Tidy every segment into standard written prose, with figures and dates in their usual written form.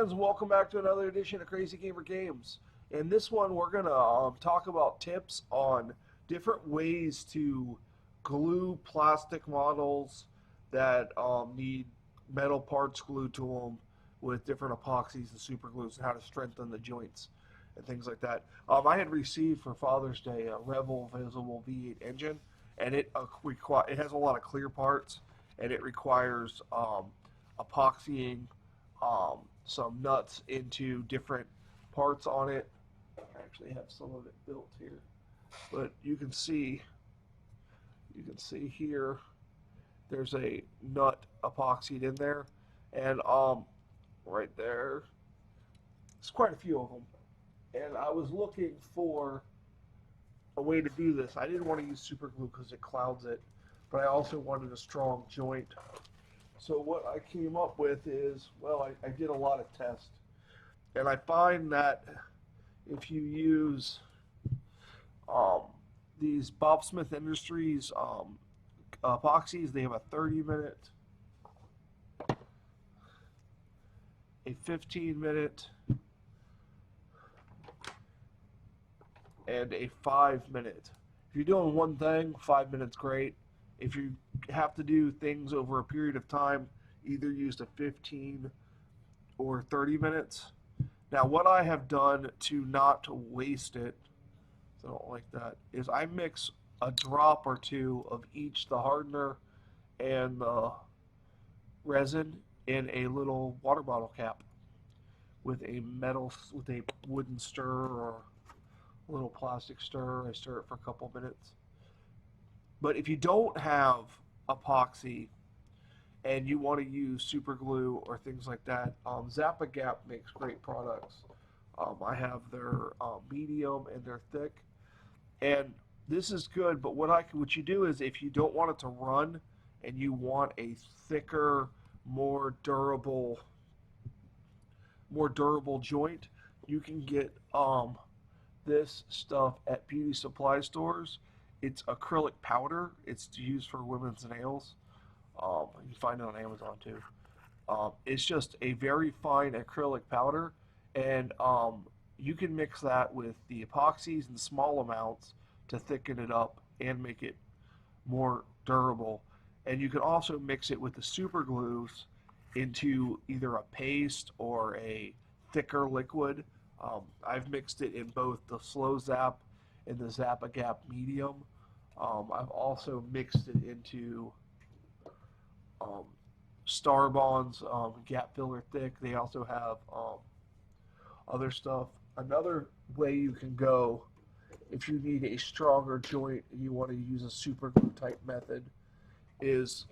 friends, welcome back to another edition of Crazy Gamer Games. In this one, we're going to talk about tips on different ways to glue plastic models that need metal parts glued to them with different epoxies and super glues, and how to strengthen the joints and things like that. I had received for Father's Day a Rebel Visible V8 engine, and it has a lot of clear parts, and it requires epoxying some nuts into different parts on it. I actually have some of it built here, but you can see here there's a nut epoxied in there, and right there, there's quite a few of them. And I was looking for a way to do this. I didn't want to use super glue because it clouds it, but I also wanted a strong joint. So what I came up with is, well, I did a lot of tests, and I find that if you use um, these Bob Smith Industries epoxies, they have a 30-minute, a 15-minute, and a 5-minute. If you're doing one thing, 5 minutes great. If you have to do things over a period of time, either use the 15 or 30 minutes. Now, what I have done to not waste it, so I don't like that, is I mix a drop or two of each, the hardener and the resin, in a little water bottle cap with a wooden stir or a little plastic stir. I stir it for a couple minutes. But if you don't have epoxy and you want to use super glue or things like that, Zappa Gap makes great products. I have their medium and their thick, and this is good. But what you do is, if you don't want it to run and you want a thicker, more durable joint, you can get this stuff at beauty supply stores. It's acrylic powder. It's used for women's nails. You can find it on Amazon too. It's just a very fine acrylic powder, and you can mix that with the epoxies in small amounts to thicken it up and make it more durable. And you can also mix it with the super glues into either a paste or a thicker liquid. I've mixed it in both the Slow Zap and the Zappa Gap medium. I've also mixed it into Starbond's Gap Filler Thick. They also have other stuff. Another way you can go if you need a stronger joint and you want to use a super glue type method is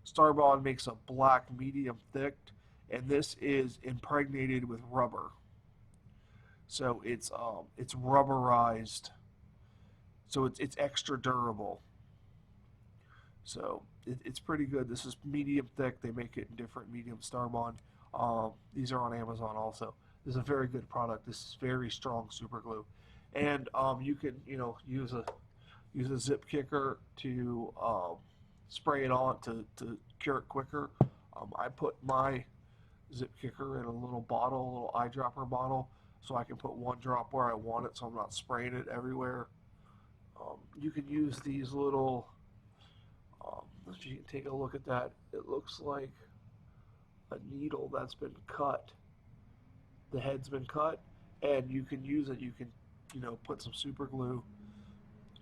Starbond makes a black medium thick, and this is impregnated with rubber. So it's rubberized, so it's extra durable. So it's pretty good. This is medium thick. They make it in different medium Starbond. These are on Amazon also. This is a very good product. This is very strong super glue, and you can use a zip kicker to spray it on to cure it quicker. I put my zip kicker in a little bottle, a little eyedropper bottle, so I can put one drop where I want it, so I'm not spraying it everywhere. You can use these little. If you can take a look at that, it looks like a needle that's been cut. The head's been cut, and you can use it. You can, put some super glue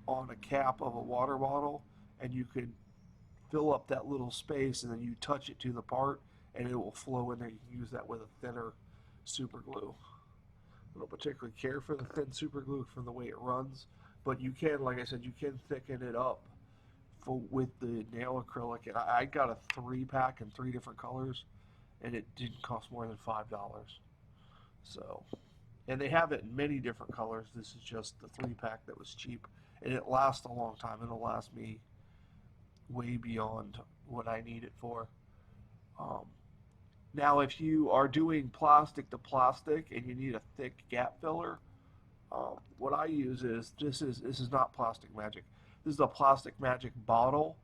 on a cap of a water bottle, and you can fill up that little space, and then you touch it to the part, and it will flow in there. You can use that with a thinner super glue. I don't particularly care for the thin super glue from the way it runs, but you can, like I said, you can thicken it up with the nail acrylic. And I got a 3-pack in 3 different colors, and it didn't cost more than $5. So, and they have it in many different colors. This is just the 3-pack that was cheap, and it lasts a long time. It'll last me way beyond what I need it for. Now, if you are doing plastic to plastic and you need a thick gap filler, what I use is this is not Plastic Magic. This is a Plastic Magic bottle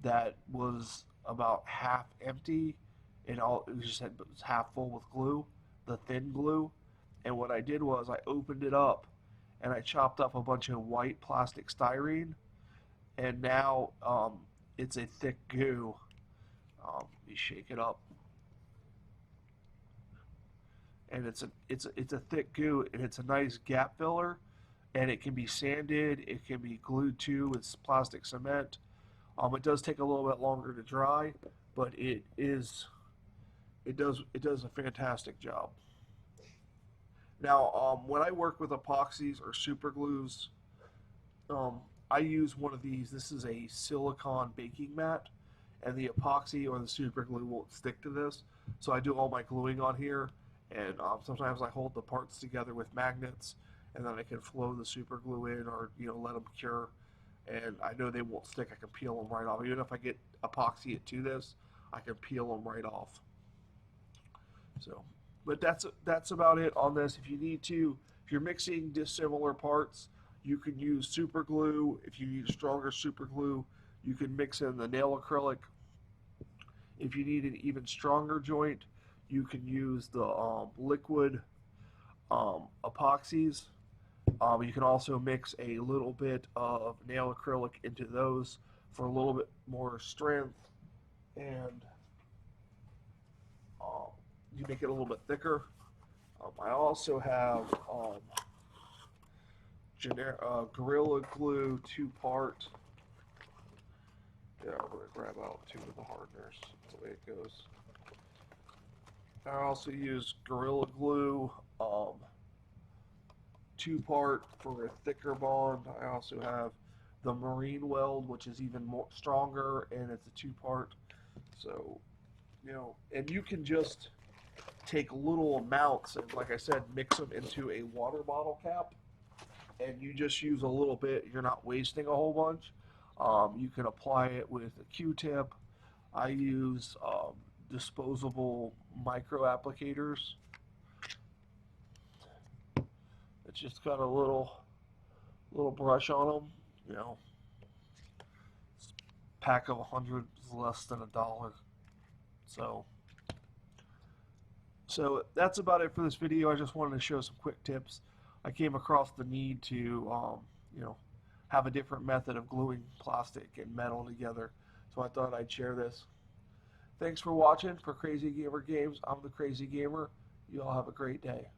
that was about half empty, it was just it was half full with glue, the thin glue. And what I did was I opened it up and I chopped up a bunch of white plastic styrene, and now it's a thick goo. You shake it up, and it's a thick goo, and it's a nice gap filler, and it can be sanded, it can be glued to with plastic cement. It does take a little bit longer to dry, but it does a fantastic job. Now, when I work with epoxies or super glues, um, I use one of these. This is a silicone baking mat, and the epoxy or the super glue won't stick to this. So I do all my gluing on here, and sometimes I hold the parts together with magnets, and then I can flow the super glue in, or let them cure. And I know they won't stick. I can peel them right off. Even if I get epoxy it to this, I can peel them right off. So, but that's about it on this. If you need to, if you're mixing dissimilar parts, you can use super glue. If you need stronger super glue, you can mix in the nail acrylic. If you need an even stronger joint, you can use the liquid epoxies. You can also mix a little bit of nail acrylic into those for a little bit more strength, and um, you make it a little bit thicker. I also have Gorilla Glue 2-part. Yeah, I'm going to grab out 2 of the hardeners. That's the way it goes. I also use Gorilla Glue 2-part for a thicker bond. I also have the Marine Weld, which is even more stronger, and it's a 2-part. So, and you can just take little amounts and, like I said, mix them into a water bottle cap, and you just use a little bit. You're not wasting a whole bunch. You can apply it with a Q-tip. I use disposable micro applicators. It's just got a little brush on them. Pack of 100 is less than $1. So that's about it for this video. I just wanted to show some quick tips. I came across the need to have a different method of gluing plastic and metal together, so I thought I'd share this. Thanks for watching. For Crazy Gamer Games, I'm the Crazy Gamer. You all have a great day.